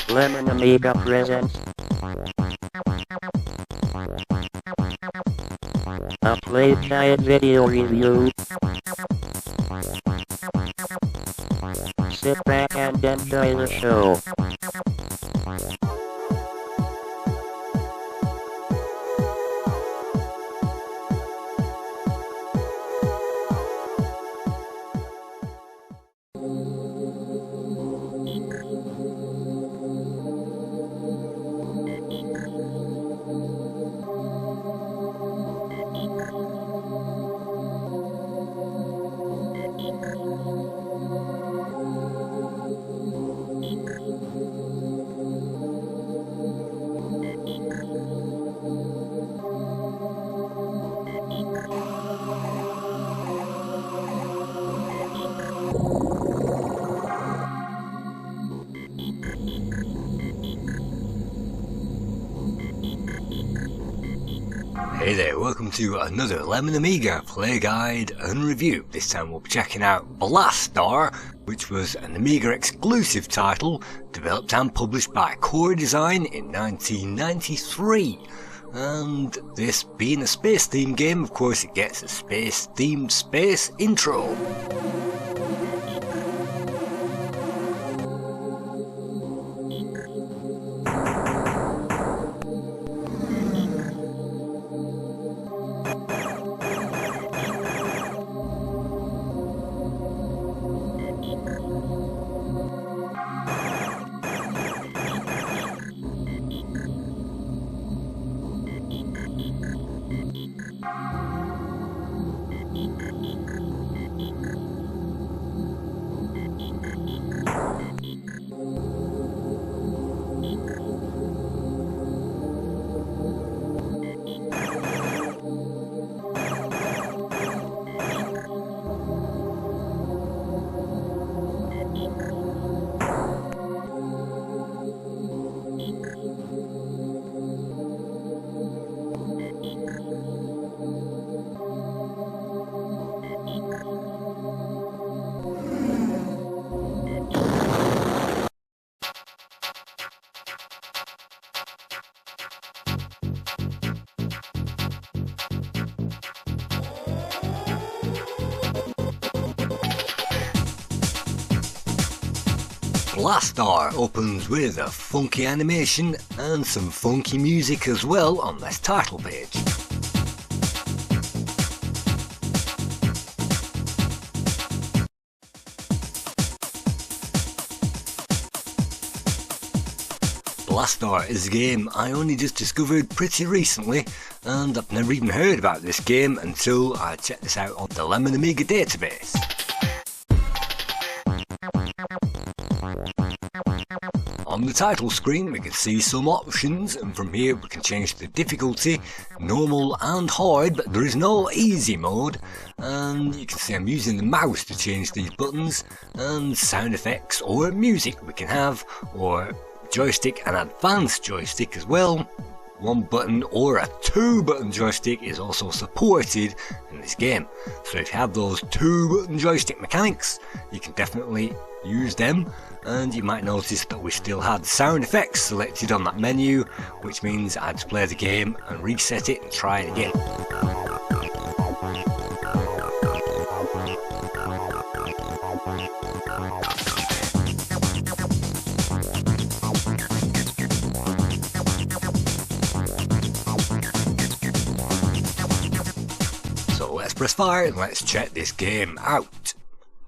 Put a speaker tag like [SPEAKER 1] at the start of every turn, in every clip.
[SPEAKER 1] Lemon Amiga presents a Playguide video review. Sit back and enjoy the show.
[SPEAKER 2] Hey there, welcome to another Lemon Amiga play guide and review. This time we'll be checking out Blastar, which was an Amiga exclusive title developed and published by Core Design in 1993. And this being a space themed game, of course it gets a space themed space intro. Blastar opens with a funky animation and some funky music as well on this title page. Blastar is a game I only just discovered pretty recently, and I've never even heard about this game until I checked this out on the Lemon Amiga database. On the title screen we can see some options, and from here we can change the difficulty, normal and hard, but there is no easy mode. And you can see I'm using the mouse to change these buttons, and sound effects or music we can have, or joystick and advanced joystick as well. One button or a two button joystick is also supported in this game, so if you have those two button joystick mechanics you can definitely use them. And you might notice that we still had sound effects selected on that menu, which means I had to play the game and reset it and try it again. So let's press fire and let's check this game out.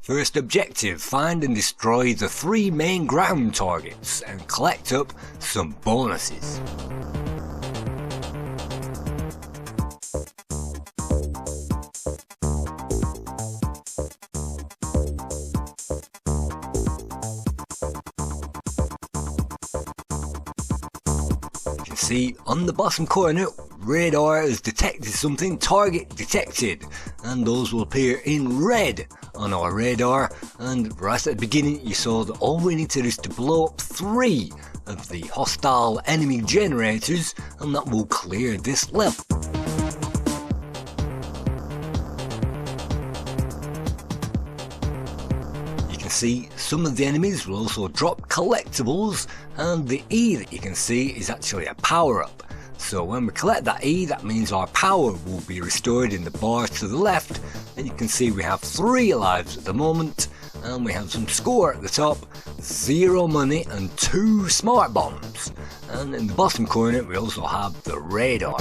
[SPEAKER 2] First objective, find and destroy the 3 main ground targets and collect up some bonuses. You can see on the bottom corner, radar has detected something, target detected, and those will appear in red on our radar. And right at the beginning you saw that all we need to do is to blow up 3 of the hostile enemy generators, and that will clear this level. You can see some of the enemies will also drop collectibles, and the E that you can see is actually a power up. So when we collect that E, that means our power will be restored in the bar to the left, and you can see we have 3 lives at the moment, and we have some score at the top, 0 money and 2 smart bombs. And in the bottom corner we also have the radar.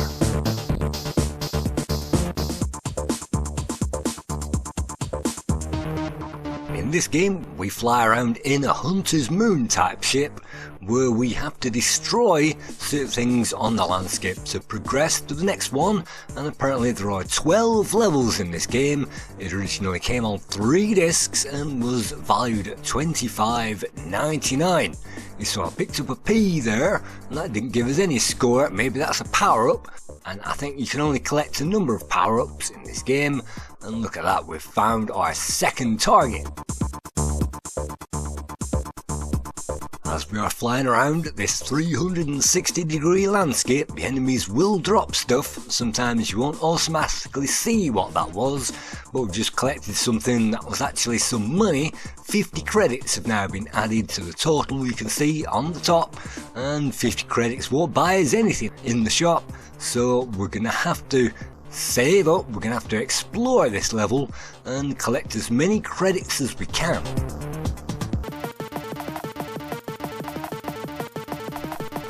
[SPEAKER 2] In this game we fly around in a Hunter's Moon type ship, where we have to destroy certain things on the landscape to progress to the next one, and apparently there are 12 levels in this game. It originally came on 3 discs and was valued at $25.99. So I picked up a P there, and that didn't give us any score. Maybe that's a power up, and I think you can only collect a number of power ups in this game. And look at that, we've found our second target. As we are flying around this 360-degree landscape, the enemies will drop stuff. Sometimes you won't automatically see what that was, but we've just collected something that was actually some money. 50 credits have now been added to the total you can see on the top, and 50 credits won't buy us anything in the shop, so we're going to have to save up, we're going to have to explore this level and collect as many credits as we can.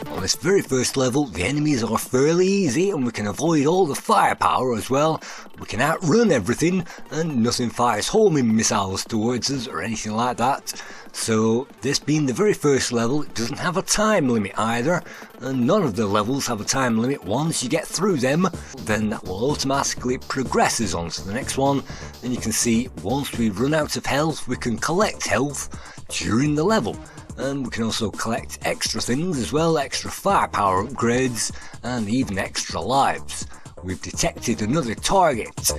[SPEAKER 2] On this very first level, the enemies are fairly easy and we can avoid all the firepower as well. We can outrun everything and nothing fires homing missiles towards us or anything like that. So this being the very first level, it doesn't have a time limit either, and none of the levels have a time limit. Once you get through them, then that will automatically progress us on to the next one. And you can see once we run out of health, we can collect health during the level. And we can also collect extra things as well, extra firepower upgrades and even extra lives. We've detected another target.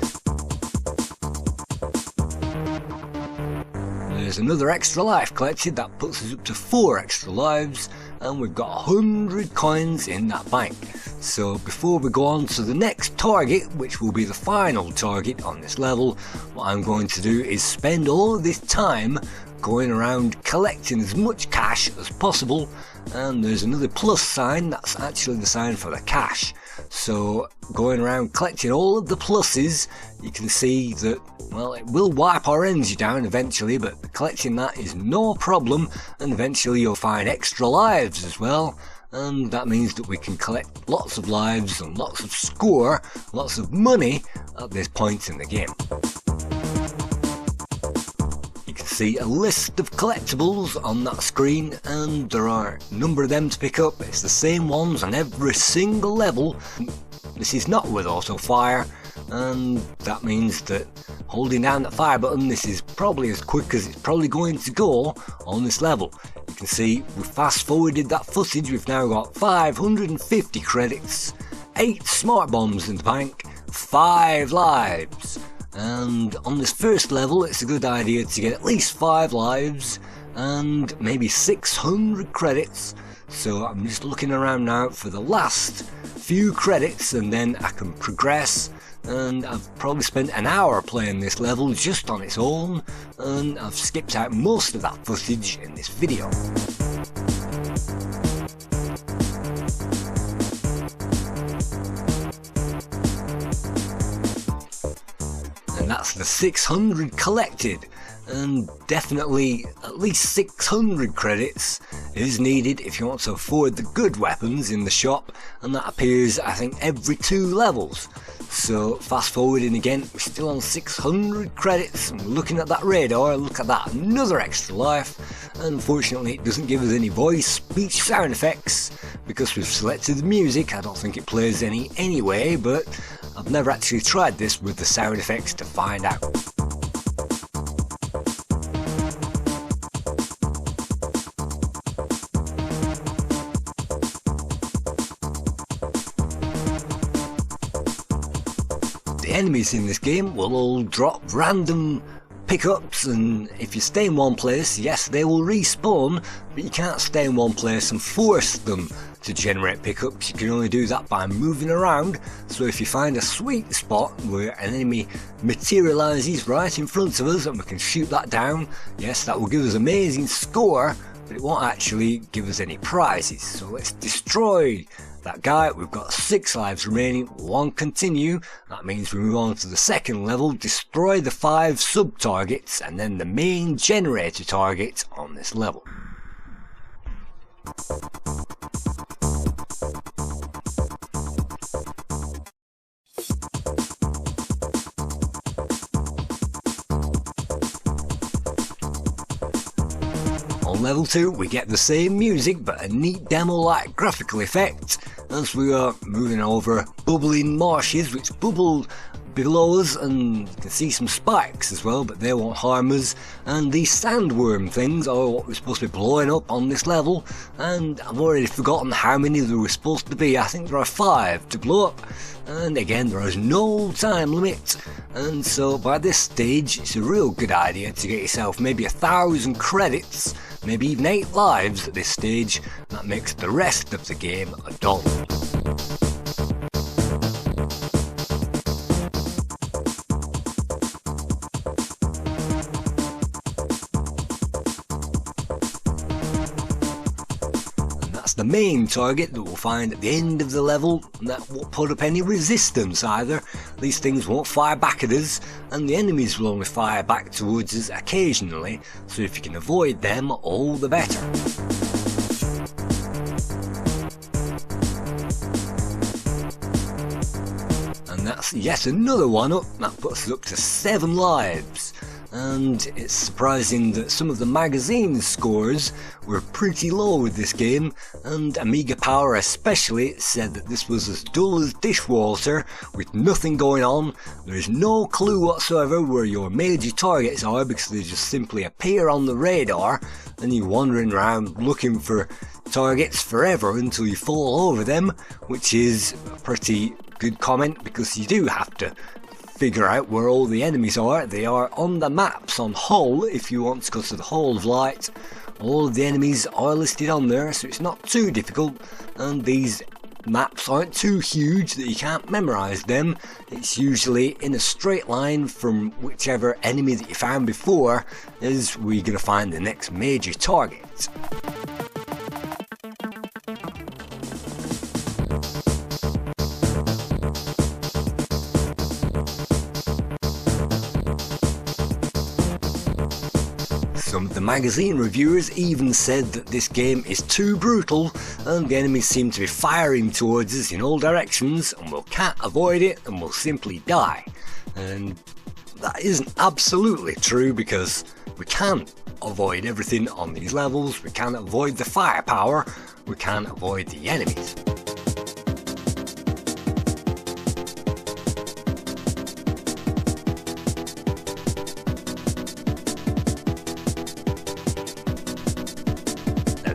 [SPEAKER 2] There's another extra life collected, that puts us up to 4 extra lives, and we've got 100 coins in that bank. So before we go on to the next target, which will be the final target on this level, what I'm going to do is spend all of this time going around collecting as much cash as possible. And there's another plus sign, that's actually the sign for the cash. So going around collecting all of the pluses, you can see that, well, it will wipe our energy down eventually, but collecting that is no problem, and eventually you'll find extra lives as well. And that means that we can collect lots of lives and lots of score, lots of money at this point in the game. You can see a list of collectibles on that screen, and there are a number of them to pick up. It's the same ones on every single level. This is not with auto fire, and that means that holding down the fire button, this is probably as quick as it's probably going to go on this level. You can see we fast forwarded that footage. We've now got 550 credits, 8 smart bombs in the bank, 5 lives. And on this first level, it's a good idea to get at least 5 lives and maybe 600 credits. So I'm just looking around now for the last few credits, and then I can progress. And I've probably spent an hour playing this level just on its own, and I've skipped out most of that footage in this video. And that's the 600 collected, and definitely at least 600 credits is needed if you want to afford the good weapons in the shop, and that appears, I think, every 2 levels. So fast forwarding again, we're still on 600 credits, and we're looking at that radar. Look at that, another extra life. Unfortunately it doesn't give us any voice, speech, sound effects because we've selected the music. I don't think it plays any anyway, but I've never actually tried this with the sound effects to find out. The enemies in this game will all drop random pickups, and if you stay in one place, yes, they will respawn, but you can't stay in one place and force them to generate pickups. You can only do that by moving around. So if you find a sweet spot where an enemy materializes right in front of us and we can shoot that down, yes, that will give us amazing score, but it won't actually give us any prizes. So let's destroy that guy. We've got 6 lives remaining, 1 continue. That means we move on to the second level, destroy the 5 sub-targets and then the main generator target on this level. On level 2 we get the same music but a neat demo-like graphical effect as we are moving over bubbling marshes which bubble below us, and you can see some spikes as well, but they won't harm us. And these sandworm things are what we're supposed to be blowing up on this level, and I've already forgotten how many there were supposed to be. I think there are 5 to blow up, and again there is no time limit, and so by this stage it's a real good idea to get yourself maybe 1,000 credits, maybe even 8 lives at this stage. That makes the rest of the game a doll. The main target that we'll find at the end of the level, and that won't put up any resistance either. These things won't fire back at us, and the enemies will only fire back towards us occasionally, so if you can avoid them, all the better. And that's yet another one up. That puts us up to 7 lives. And it's surprising that some of the magazine scores were pretty low with this game, and Amiga Power especially said that this was as dull as dishwater with nothing going on. There is no clue whatsoever where your major targets are because they just simply appear on the radar and you're wandering around looking for targets forever until you fall over them, which is a pretty good comment because you do have to figure out where all the enemies are. They are on the maps on Hull. If you want to go to the Hall of Light, all of the enemies are listed on there, so it's not too difficult, and these maps aren't too huge that you can't memorize them. It's usually in a straight line from whichever enemy that you found before is where you're going to find the next major target. Some of the magazine reviewers even said that this game is too brutal and the enemies seem to be firing towards us in all directions and we can't avoid it and we'll simply die. And that isn't absolutely true because we can't avoid everything on these levels. We can't avoid the firepower, we can't avoid the enemies.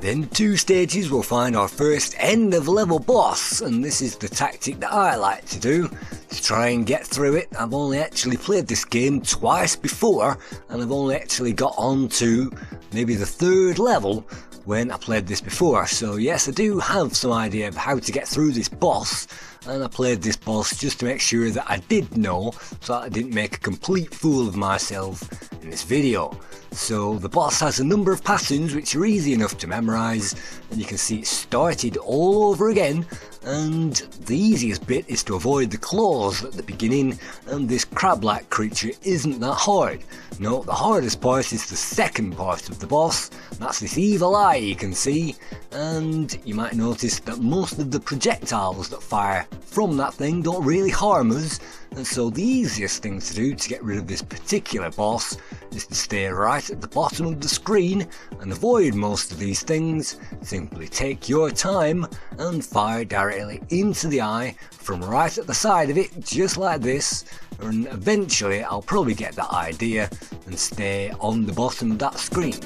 [SPEAKER 2] In 2 stages we'll find our first end of level boss, and this is the tactic that I like to do to try and get through it. I've only actually played this game twice before and I've only actually got on to maybe the 3rd level when I played this before, so yes, I do have some idea of how to get through this boss, and I played this boss just to make sure that I did know so that I didn't make a complete fool of myself in this video. So the boss has a number of patterns which are easy enough to memorise, and you can see it started all over again, and the easiest bit is to avoid the claws at the beginning, and this crab-like creature isn't that hard. No, the hardest part is the second part of the boss. That's this evil eye you can see, and you might notice that most of the projectiles that fire from that thing don't really harm us, and so the easiest thing to do to get rid of this particular boss is to stay right at the bottom of the screen and avoid most of these things. Simply take your time and fire directly into the eye from right at the side of it, just like this, and eventually I'll probably get that idea and stay on the bottom of that screen.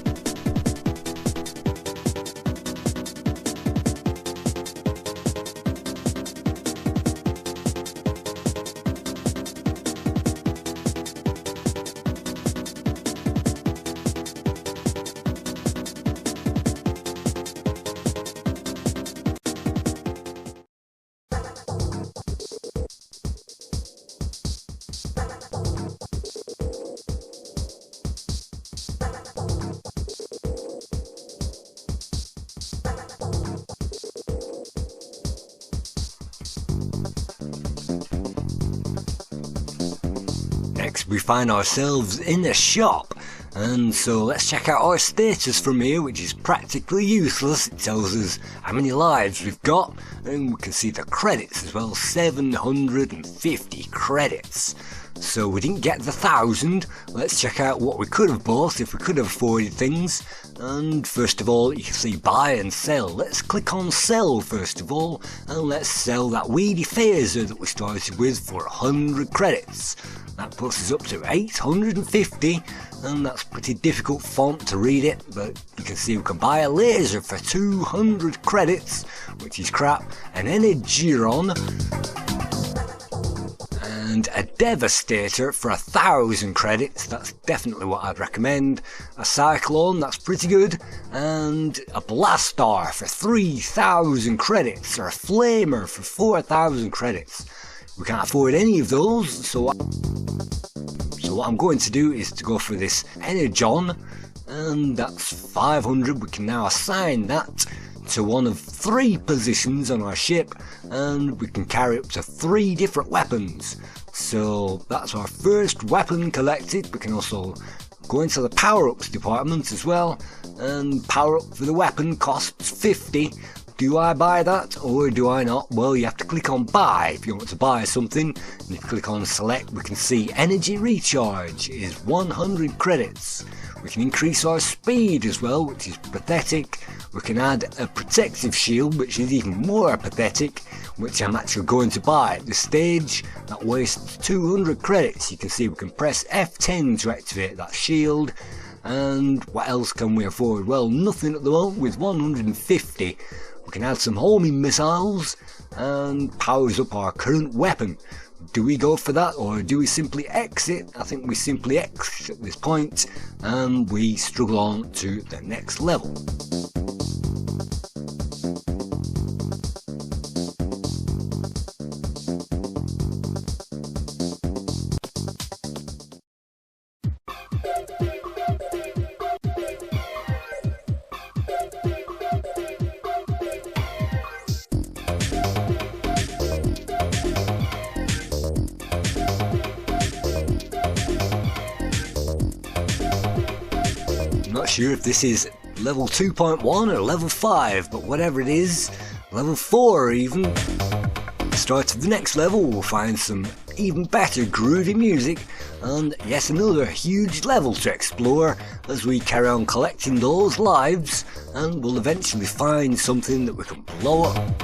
[SPEAKER 2] we find ourselves in a shop. And so let's check out our status from here, which is practically useless. It tells us how many lives we've got, and we can see the credits as well, 750 credits. So we didn't get the 1,000. Let's check out what we could have bought if we could have afforded things. And first of all, you can see buy and sell. Let's click on sell first of all, and let's sell that weedy phaser that we started with for 100 credits. That puts us up to 850, and that's pretty difficult font to read it, but you can see we can buy a laser for 200 credits, which is crap, an Energeron, and a Devastator for 1,000 credits. That's definitely what I'd recommend. A Cyclone, that's pretty good, and a Blastar for 3,000 credits, or a Flamer for 4,000 credits. We can't afford any of those, so what I'm going to do is to go for this Energon, and that's 500. We can now assign that to one of 3 positions on our ship, and we can carry up to 3 different weapons. So that's our first weapon collected. We can also go into the power-ups department as well, and power-up for the weapon costs 50. Do I buy that or do I not? Well, you have to click on buy if you want to buy something, and if you click on select, we can see energy recharge is 100 credits. We can increase our speed as well, which is pathetic. We can add a protective shield, which is even more pathetic, which I'm actually going to buy at this stage. That wastes 200 credits. You can see we can press F10 to activate that shield. And what else can we afford? Well, nothing at the moment with 150. We can add some homing missiles and powers up our current weapon. Do we go for that or do we simply exit? I think we simply exit at this point and we struggle on to the next level. Not sure if this is level 2.1 or level 5, but whatever it is, level 4 even. At the start of the next level we'll find some even better groovy music and yet another huge level to explore as we carry on collecting those lives, and we'll eventually find something that we can blow up.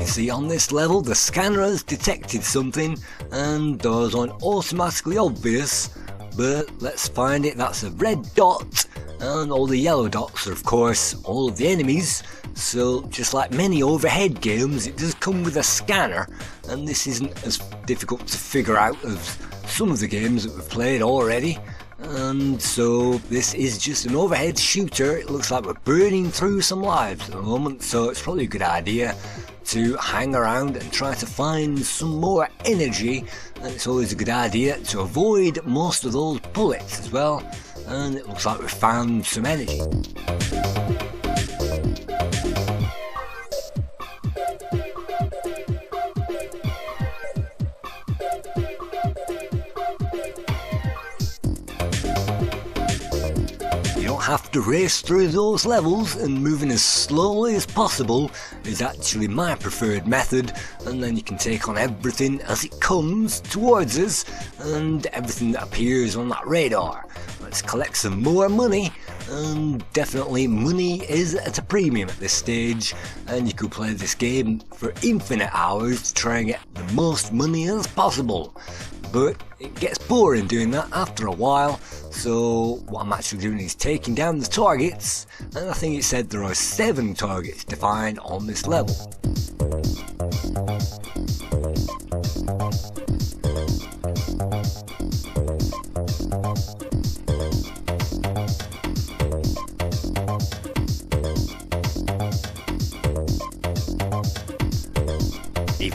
[SPEAKER 2] See, on this level the scanner has detected something and those aren't automatically obvious, but let's find it. That's a red dot, and all the yellow dots are of course all of the enemies. So just like many overhead games, it does come with a scanner, and this isn't as difficult to figure out as some of the games that we've played already. And so this is just an overhead shooter. It looks like we're burning through some lives at the moment, so it's probably a good idea to hang around and try to find some more energy, and it's always a good idea to avoid most of those bullets as well, and it looks like we've found some energy. Have to race through those levels, and moving as slowly as possible is actually my preferred method, and then you can take on everything as it comes towards us and everything that appears on that radar. Let's collect some more money, and definitely money is at a premium at this stage, and you could play this game for infinite hours to try and get the most money as possible. But it gets boring doing that after a while, so what I'm actually doing is taking down the targets, and I think it said there are 7 targets to find on this level.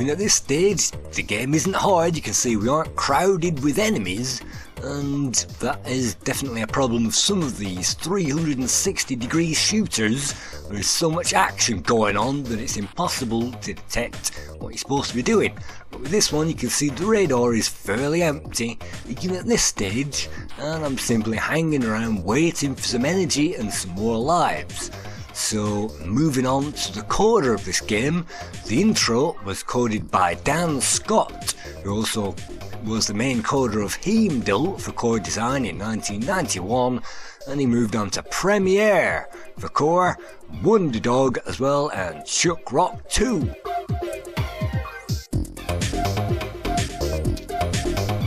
[SPEAKER 2] looking at this stage, the game isn't hard. You can see we aren't crowded with enemies, and that is definitely a problem of some of these 360-degree shooters. There is so much action going on that it's impossible to detect what you're supposed to be doing. But with this one, you can see the radar is fairly empty, even at this stage, and I'm simply hanging around waiting for some energy and some more lives. So moving on to the coder of this game, the intro was coded by Dan Scott, who also was the main coder of Heimdall for core design in 1991, and he moved on to Premiere for core, Wonder Dog as well, and Chuck Rock 2.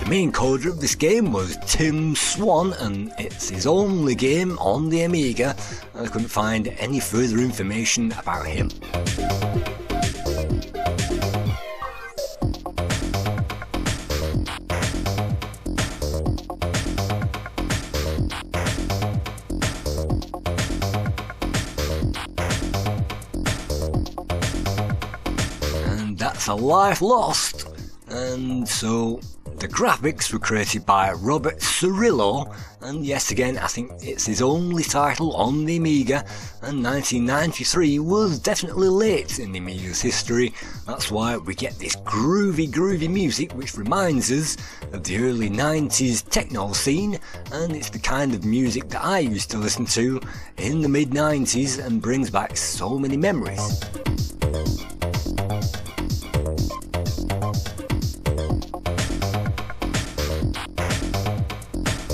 [SPEAKER 2] The main coder of this game was Tim Swan, and it's his only game on the Amiga. I couldn't find any further information about him. And that's a life lost. And so the graphics were created by Robert Cirillo, and yes, again, I think it's his only title on the Amiga, and 1993 was definitely late in the Amiga's history. That's why we get this groovy music which reminds us of the early 90s techno scene, and it's the kind of music that I used to listen to in the mid 90s and brings back so many memories.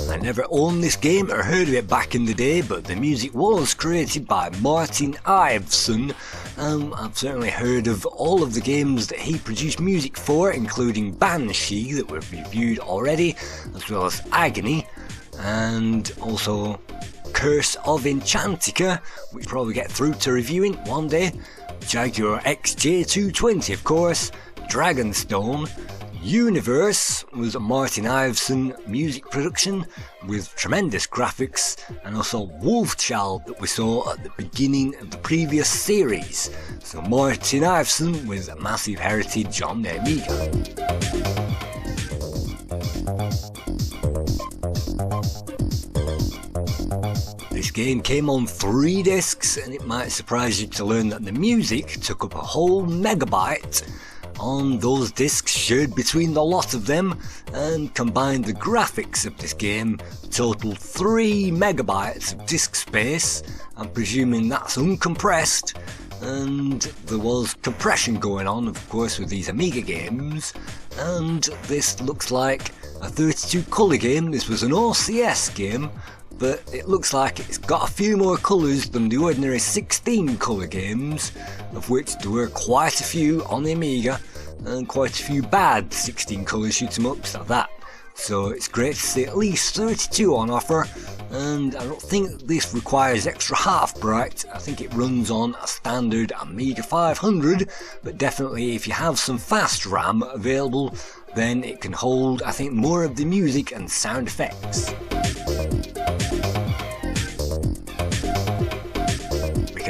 [SPEAKER 2] I never owned this game or heard of it back in the day, but the music was created by Martin Iveson. I've certainly heard of all of the games that he produced music for, including Banshee that we've reviewed already, as well as Agony, and also Curse of Enchantica, which we'll probably get through to reviewing one day, Jaguar XJ220 of course, Dragonstone, Universe was a Martin Iveson music production with tremendous graphics, and also Wolfchild that we saw at the beginning of the previous series. So Martin Iveson with a massive heritage on the Amiga. This game came on 3 discs, and it might surprise you to learn that the music took up a whole megabyte on those discs shared between the lot of them, and combined the graphics of this game total 3 megabytes of disk space. I'm presuming that's uncompressed, and there was compression going on of course with these Amiga games, and this looks like a 32 colour game. This was an OCS game, but it looks like it's got a few more colours than the ordinary 16 colour games, of which there were quite a few on the Amiga, and quite a few bad 16 colour shoot 'em ups at that. So it's great to see at least 32 on offer, and I don't think this requires extra half bright. I think it runs on a standard Amiga 500, but definitely if you have some fast RAM available, then it can hold, I think, more of the music and sound effects.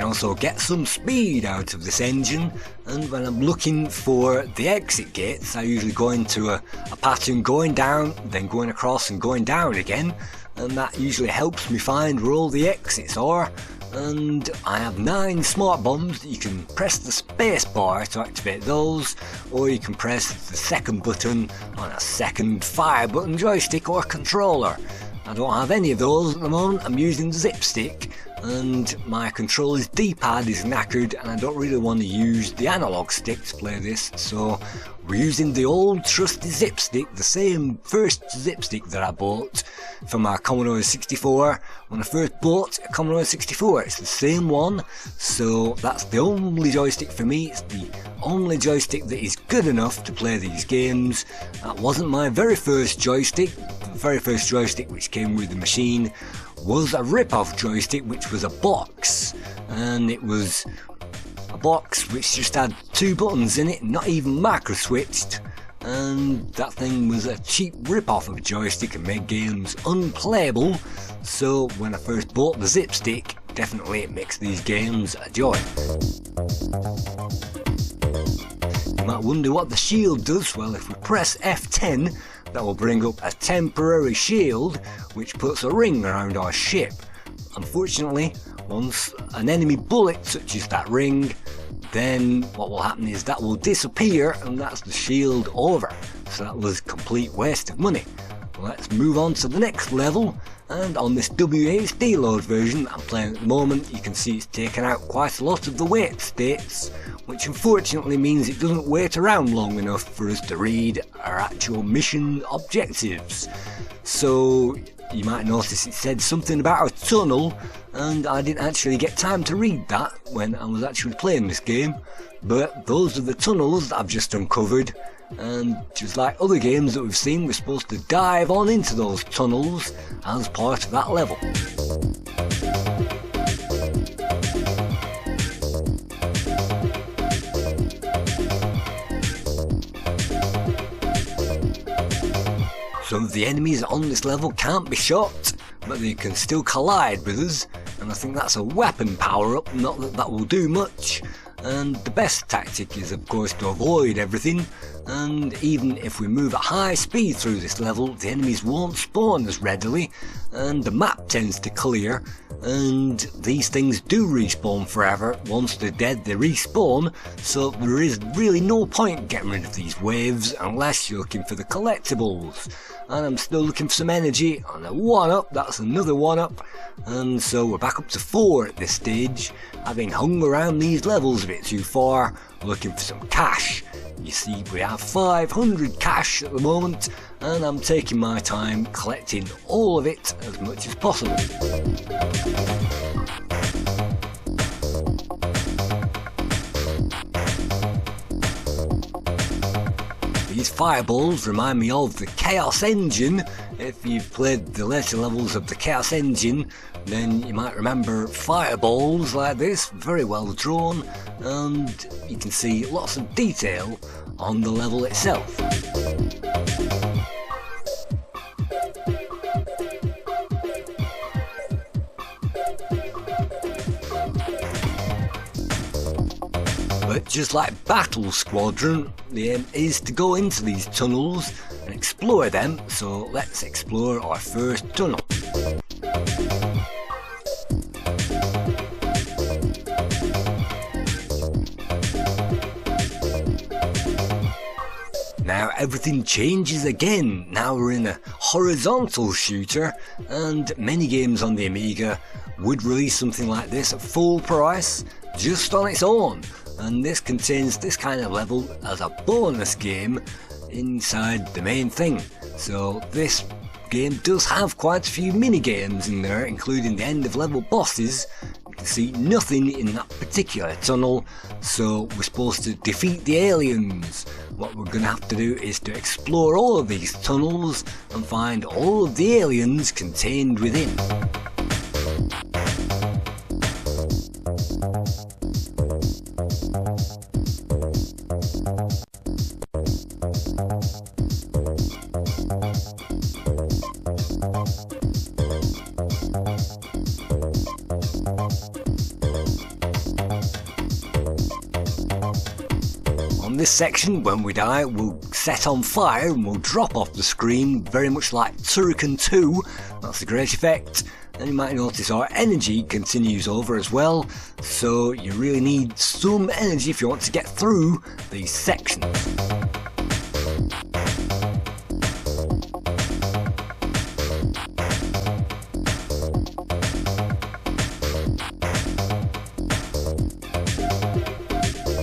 [SPEAKER 2] Also get some speed out of this engine, and when I'm looking for the exit gates, I usually go into a pattern going down, then going across and going down again, and that usually helps me find where all the exits are. And I have 9 smart bombs that you can press the space bar to activate those, or you can press the second button on a second fire button joystick or controller. I don't have any of those at the moment. I'm using the zip stick, and my controller's D-pad is knackered, and I don't really want to use the analog stick to play this, so we're using the old trusty zip stick, the same first zip stick that I bought from my Commodore 64 when I first bought a Commodore 64. It's the same one, so that's the only joystick for me. It's the only joystick that is good enough to play these games. That wasn't my very first joystick. The very first joystick which came with the machine was a rip-off joystick, which was a box, and it was a box which just had 2 buttons in it, not even micro switched, and that thing was a cheap rip-off of a joystick and made games unplayable. So when I first bought the zip stick, definitely it makes these games a joy. You might wonder what the shield does. Well, if we press F10, that will bring up a temporary shield which puts a ring around our ship. Unfortunately, once an enemy bullet touches that ring, then what will happen is that will disappear and that's the shield over. So that was a complete waste of money. Let's move on to the next level, and on this WHD load version that I'm playing at the moment, you can see it's taken out quite a lot of the wait states, which unfortunately means it doesn't wait around long enough for us to read our actual mission objectives. So you might notice it said something about a tunnel, and I didn't actually get time to read that when I was actually playing this game, but those are the tunnels that I've just uncovered. And just like other games that we've seen, we're supposed to dive on into those tunnels as part of that level. Some of the enemies on this level can't be shot, but they can still collide with us, and I think that's a weapon power-up, not that that will do much. And the best tactic is of course to avoid everything, and even if we move at high speed through this level, the enemies won't spawn as readily, and the map tends to clear, and these things do respawn forever. Once they're dead they respawn, so there is really no point getting rid of these waves unless you're looking for the collectibles. And I'm still looking for some energy on a 1-up, that's another 1-up, and so we're back up to 4 at this stage, having hung around these levels a bit too far, looking for some cash. You see, we have 500 cash at the moment, and I'm taking my time collecting all of it as much as possible. These fireballs remind me of the Chaos Engine. If you've played the later levels of the Chaos Engine, then you might remember fireballs like this, very well drawn, and you can see lots of detail on the level itself. But just like Battle Squadron, the aim is to go into these tunnels and explore them, so let's explore our first tunnel. Now everything changes again. Now we're in a horizontal shooter, and many games on the Amiga would release something like this at full price just on its own, and this contains this kind of level as a bonus game inside the main thing. So this game does have quite a few mini games in there, including the end of level bosses. You can see nothing in that particular tunnel, so we're supposed to defeat the aliens. What we're going to have to do is to explore all of these tunnels and find all of the aliens contained within. On this section, when we die, we'll set on fire and we'll drop off the screen, very much like Turrican 2. That's a great effect. And you might notice our energy continues over as well, so you really need some energy if you want to get through these sections.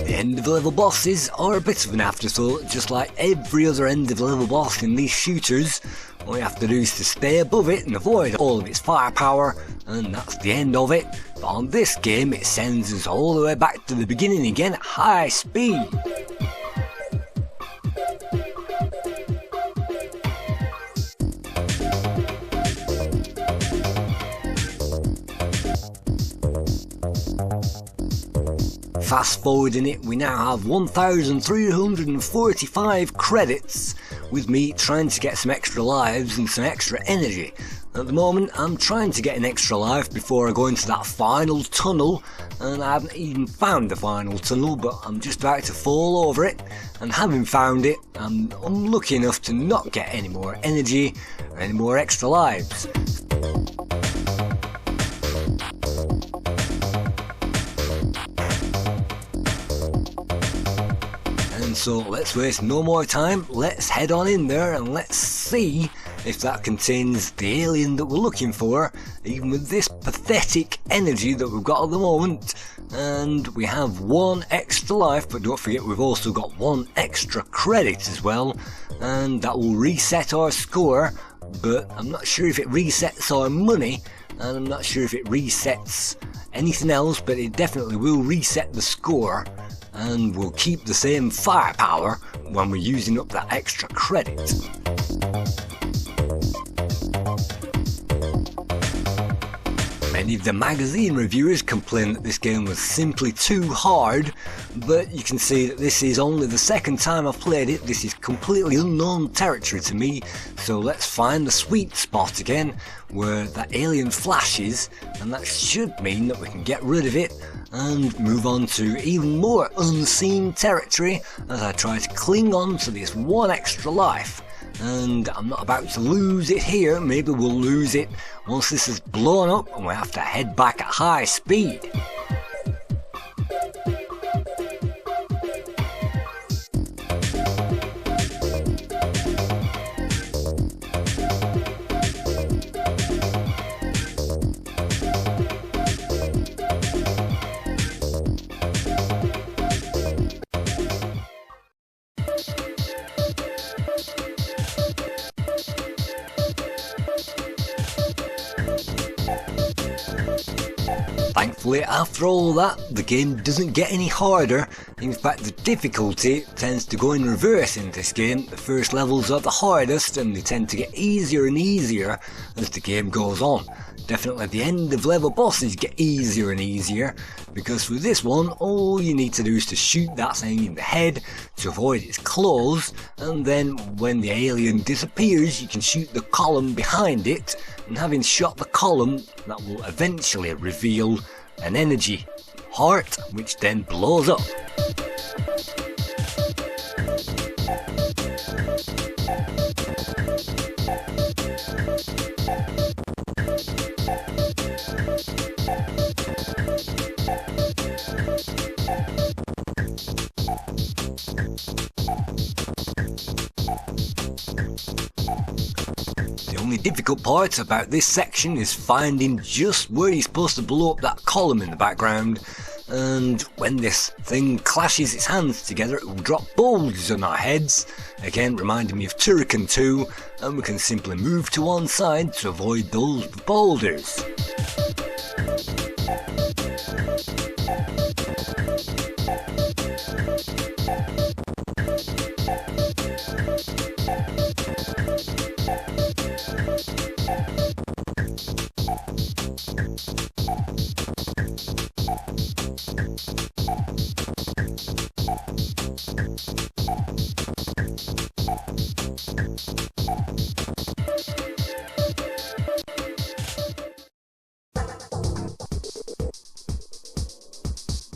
[SPEAKER 2] End of level bosses are a bit of an afterthought, just like every other end of level boss in these shooters. All you have to do is to stay above it and avoid all of its firepower, and that's the end of it. But on this game it sends us all the way back to the beginning again at high speed. Fast forwarding it, we now have 1,345 credits, with me trying to get some extra lives and some extra energy. At the moment I'm trying to get an extra life before I go into that final tunnel, and I haven't even found the final tunnel, but I'm just about to fall over it, and having found it I'm unlucky enough to not get any more energy or any more extra lives. And so let's waste no more time, let's head on in there and let's see if that contains the alien that we're looking for, even with this pathetic energy that we've got at the moment. And we have one extra life, but don't forget we've also got one extra credit as well, and that will reset our score, but I'm not sure if it resets our money, and I'm not sure if it resets anything else, but it definitely will reset the score, and we'll keep the same firepower when we're using up that extra credit. Many of the magazine reviewers complained that this game was simply too hard, but you can see that this is only the second time I've played it. This is completely unknown territory to me, so let's find the sweet spot again where that alien flashes, and that should mean that we can get rid of it and move on to even more unseen territory as I try to cling on to this one extra life. And I'm not about to lose it here, maybe we'll lose it once this is blown up and we have to head back at high speed. Thankfully, after all that, the game doesn't get any harder. In fact, the difficulty tends to go in reverse in this game. The first levels are the hardest, and they tend to get easier and easier as the game goes on. Definitely the end of level bosses get easier and easier, because with this one, all you need to do is to shoot that thing in the head to avoid its claws, and then when the alien disappears, you can shoot the column behind it, and having shot the column, that will eventually reveal an energy heart, which then blows up. The only difficult part about this section is finding just where you're supposed to blow up that column in the background, and when this thing clashes its hands together it will drop boulders on our heads, again reminding me of Turrican 2, and we can simply move to one side to avoid those boulders.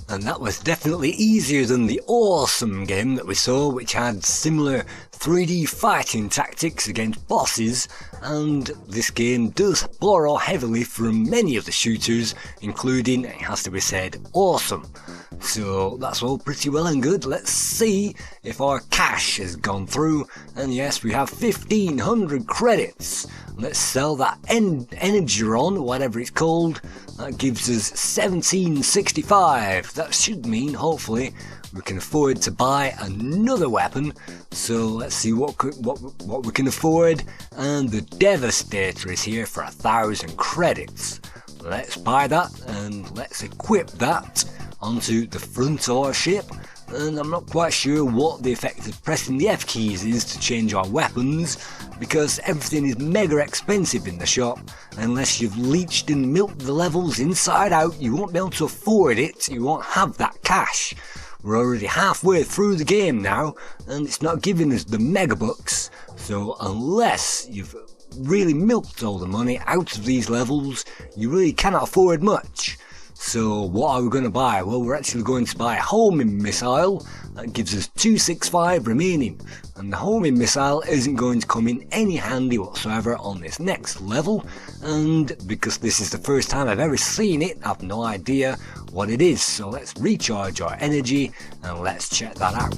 [SPEAKER 2] And that was definitely easier than the awesome game that we saw, which had similar 3D fighting tactics against bosses, and this game does borrow heavily from many of the shooters, including, it has to be said, awesome. So that's all pretty well and good. Let's see if our cash has gone through, and yes, we have 1500 credits. Let's sell that Energeron, whatever it's called. That gives us 1765. That should mean, hopefully, we can afford to buy another weapon. So let's see what we can afford. And the Devastator is here for 1000 credits. Let's buy that and let's equip that onto the front of our ship. And I'm not quite sure what the effect of pressing the F keys is to change our weapons, because everything is mega expensive in the shop. Unless you've leached and milked the levels inside out, you won't be able to afford it, you won't have that cash. We're already halfway through the game now, and it's not giving us the megabucks, so unless you've really milked all the money out of these levels. You really cannot afford much. So what are we going to buy? Well, we're actually going to buy a homing missile. That gives us 265 remaining. And the homing missile isn't going to come in any handy whatsoever on this next level. And because this is the first time I've ever seen it, I have no idea what it is. So let's recharge our energy and let's check that out.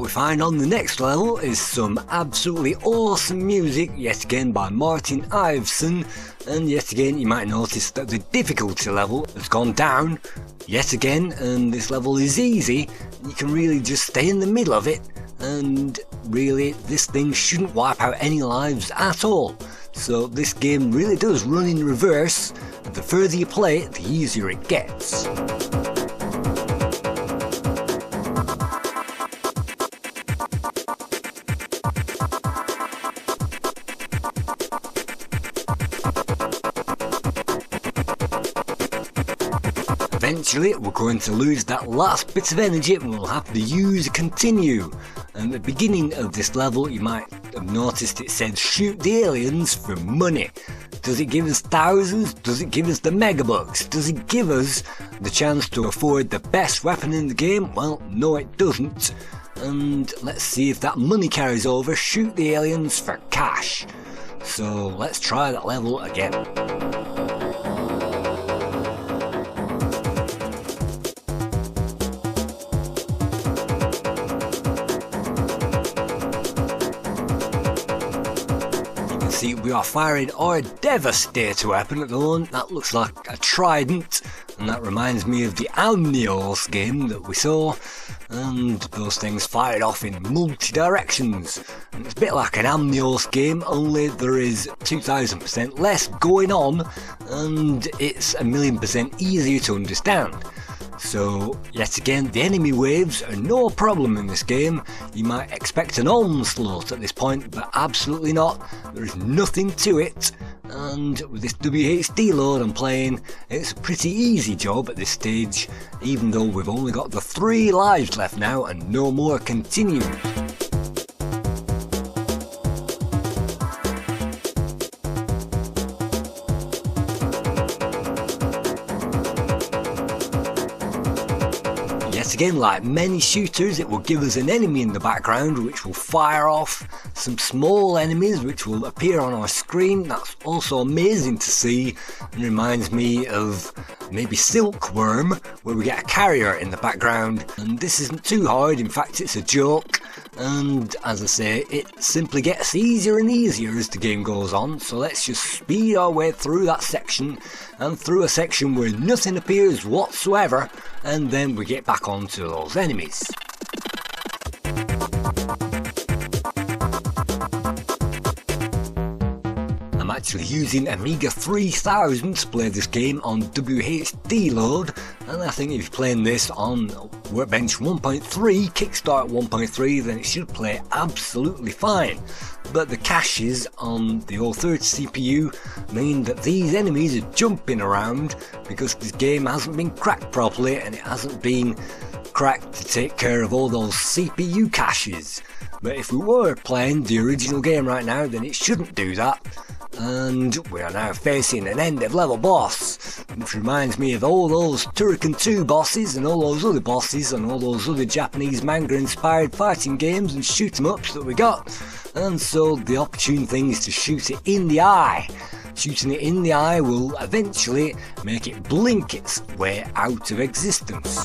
[SPEAKER 2] Find on the next level is some absolutely awesome music, yet again by Martin Iveson, and yet again you might notice that the difficulty level has gone down yet again, and this level is easy. You can really just stay in the middle of it, and really this thing shouldn't wipe out any lives at all. So this game really does run in reverse. The further you play it, the easier it gets. Eventually we're going to lose that last bit of energy and we'll have to use continue. And at the beginning of this level you might have noticed it said shoot the aliens for money. Does it give us thousands? Does it give us the megabucks? Does it give us the chance to afford the best weapon in the game? Well, no it doesn't. And let's see if that money carries over. Shoot the aliens for cash. So let's try that level again. See, we are firing our Devastator weapon at the moment. That looks like a trident, and that reminds me of the Amnios game that we saw, and those things fired off in multi-directions. And it's a bit like an Amnios game, only there is 2000% less going on, and it's 1,000,000% easier to understand. So, yet again, the enemy waves are no problem in this game. You might expect an onslaught at this point, but absolutely not. There is nothing to it, and with this WHD load I'm playing, it's a pretty easy job at this stage, even though we've only got the 3 lives left now and no more continue. Again, like many shooters, it will give us an enemy in the background which will fire off some small enemies which will appear on our screen. That's also amazing to see and reminds me of maybe Silkworm, where we get a carrier in the background, and this isn't too hard, in fact it's a joke, and as I say, it simply gets easier and easier as the game goes on. So let's just speed our way through that section, and through a section where nothing appears whatsoever, and then we get back onto those enemies. I'm actually using Amiga 3000 to play this game on WHD load, and I think if you're playing this on Workbench 1.3, Kickstart 1.3, then it should play absolutely fine. But the caches on the old third CPU mean that these enemies are jumping around because this game hasn't been cracked properly, and it hasn't been cracked to take care of all those CPU caches. But if we were playing the original game right now, then it shouldn't do that. And we are now facing an end of level boss, which reminds me of all those Turrican 2 bosses and all those other bosses and all those other Japanese manga inspired fighting games and shoot 'em ups that we got. And so the opportune thing is to shoot it in the eye. Shooting it in the eye will eventually make it blink its way out of existence.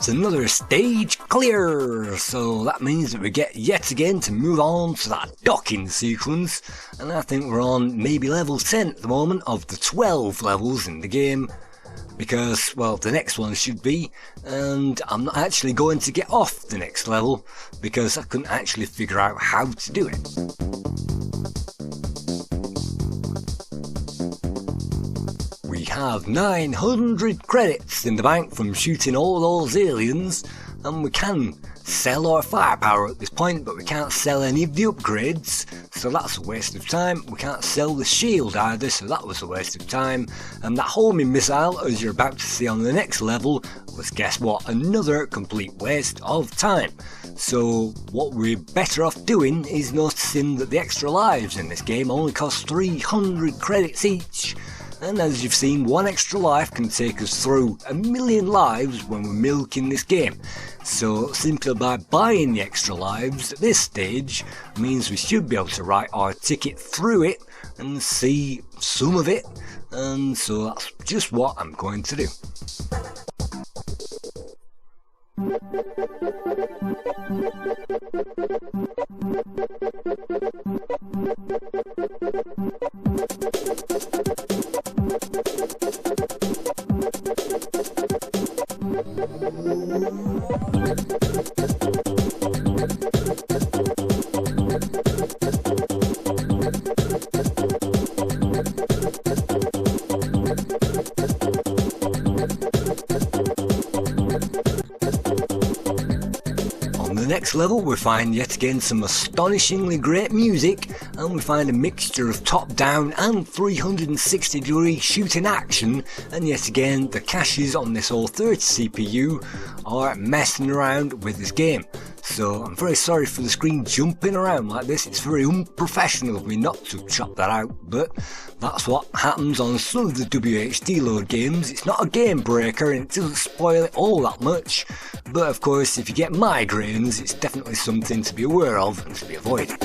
[SPEAKER 2] that's another stage clear. So that means that we get yet again to move on to that docking sequence, and I think we're on maybe level 10 at the moment of the 12 levels in the game, because, well, the next one should be, and I'm not actually going to get off the next level because I couldn't actually figure out how to do it. We have 900 credits in the bank from shooting all those aliens, and we can sell our firepower at this point, but we can't sell any of the upgrades, so that's a waste of time. We can't sell the shield either, so that was a waste of time. And that homing missile, as you're about to see on the next level, was, guess what, another complete waste of time. So what we're better off doing is noticing that the extra lives in this game only cost 300 credits each. And as you've seen, one extra life can take us through 1,000,000 lives when we're milking this game. So simply by buying the extra lives at this stage means we should be able to write our ticket through it and see some of it, and so that's just what I'm going to do. Next level we find yet again some astonishingly great music, and we find a mixture of top down and 360 degree shooting action, and yet again the caches on this old 30 CPU are messing around with this game. So I'm very sorry for the screen jumping around like this. It's very unprofessional of me not to chop that out, but that's what happens on some of the WHD load games. It's not a game breaker and it doesn't spoil it all that much, but of course if you get migraines it's definitely something to be aware of and to be avoided.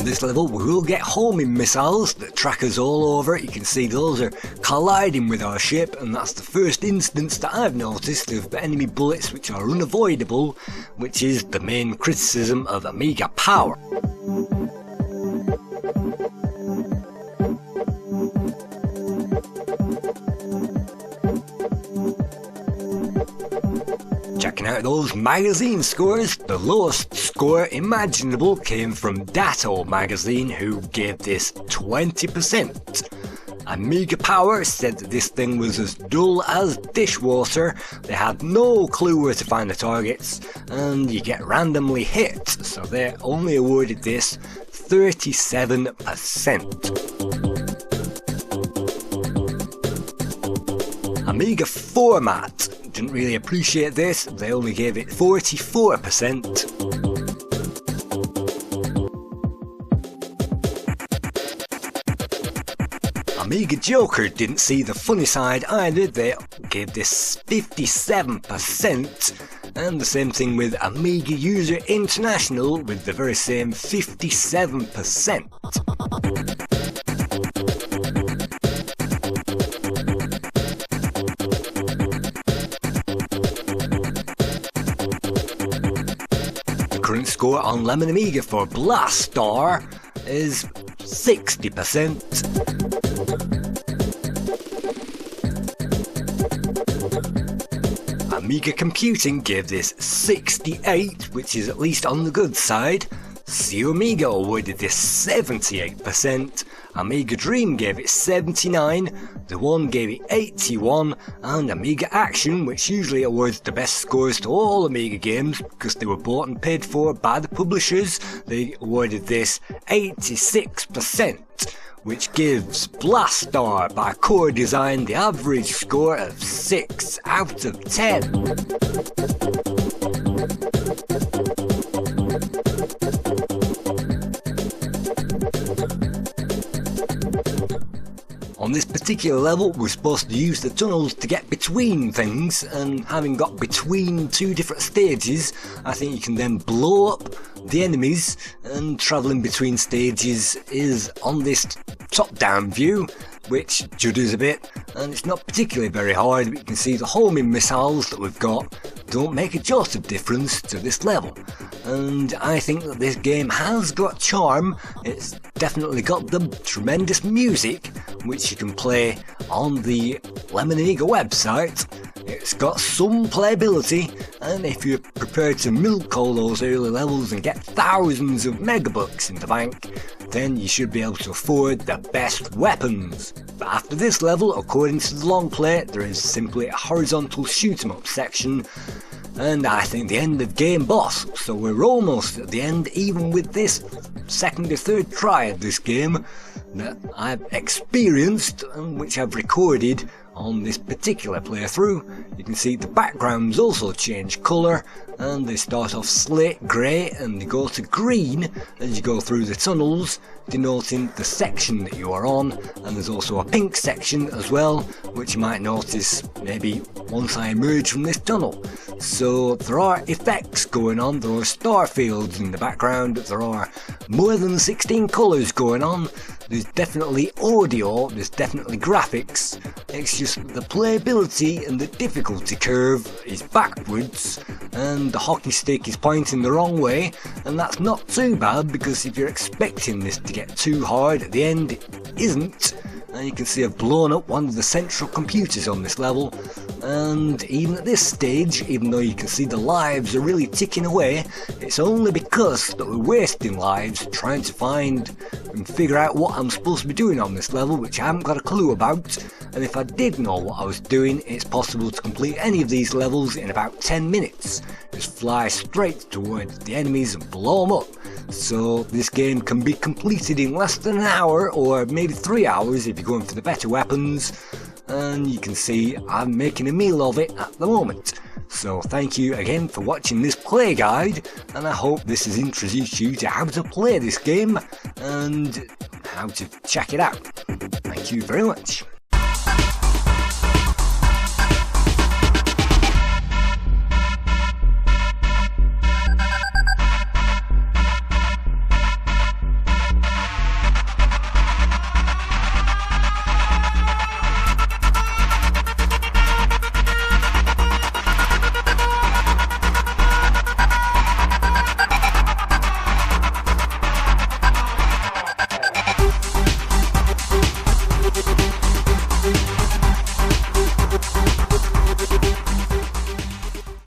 [SPEAKER 2] This level we will get homing missiles that track us all over. You can see those are colliding with our ship, and that's the first instance that I've noticed of enemy bullets which are unavoidable, which is the main criticism of Amiga power. Checking out those magazine scores, the lowest score imaginable came from Datto magazine, who gave this 20%. Amiga Power said that this thing was as dull as dishwater, they had no clue where to find the targets, and you get randomly hit, so they only awarded this 37%. Amiga Format didn't really appreciate this, they only gave it 44%. Amiga Joker didn't see the funny side either, they gave this 57%, and the same thing with Amiga User International with the very same 57%. Current score on Lemon Amiga for Blastar is 60%. Amiga Computing gave this 68, which is at least on the good side. CO Amiga awarded this 78%, Amiga Dream gave it 79, The One gave it 81, and Amiga Action, which usually awards the best scores to all Amiga games because they were bought and paid for by the publishers, they awarded this 86%, which gives Blastar by Core Design the average score of 6 out of 10. On this particular level, we're supposed to use the tunnels to get between things, and having got between two different stages, I think you can then blow up the enemies, and travelling between stages is on this top-down view, which judders a bit, and it's not particularly very hard, but you can see the homing missiles that we've got don't make a jot of difference to this level. And I think that this game has got charm. It's definitely got the tremendous music, which you can play on the Amiga website. It's got some playability, and if you're prepared to milk all those early levels and get thousands of megabucks in the bank, then you should be able to afford the best weapons. But after this level, according to the long play, there is simply a horizontal shoot 'em up section, and I think the end of game boss, so we're almost at the end even with this second or third try of this game that I've experienced and which I've recorded on this particular playthrough. You can see the backgrounds also change colour, and they start off slate grey and they go to green as you go through the tunnels, denoting the section that you are on, and there's also a pink section as well, which you might notice maybe once I emerge from this tunnel. So there are effects going on, there are star fields in the background, there are more than 16 colours going on, there's definitely audio, there's definitely graphics. It's just the playability and the difficulty curve is backwards, and the hockey stick is pointing the wrong way, and that's not too bad, because if you're expecting this to get too hard at the end, it isn't. And you can see I've blown up one of the central computers on this level, and even at this stage, even though you can see the lives are really ticking away, it's only because that we're wasting lives trying to find and figure out what I'm supposed to be doing on this level, which I haven't got a clue about. And if I did know what I was doing, it's possible to complete any of these levels in about 10 minutes. Just fly straight towards the enemies and blow them up. So this game can be completed in less than an hour, or maybe 3 hours if you're going for the better weapons. And you can see I'm making a meal of it at the moment. So thank you again for watching this play guide, and I hope this has introduced you to how to play this game and how to check it out. Thank you very much.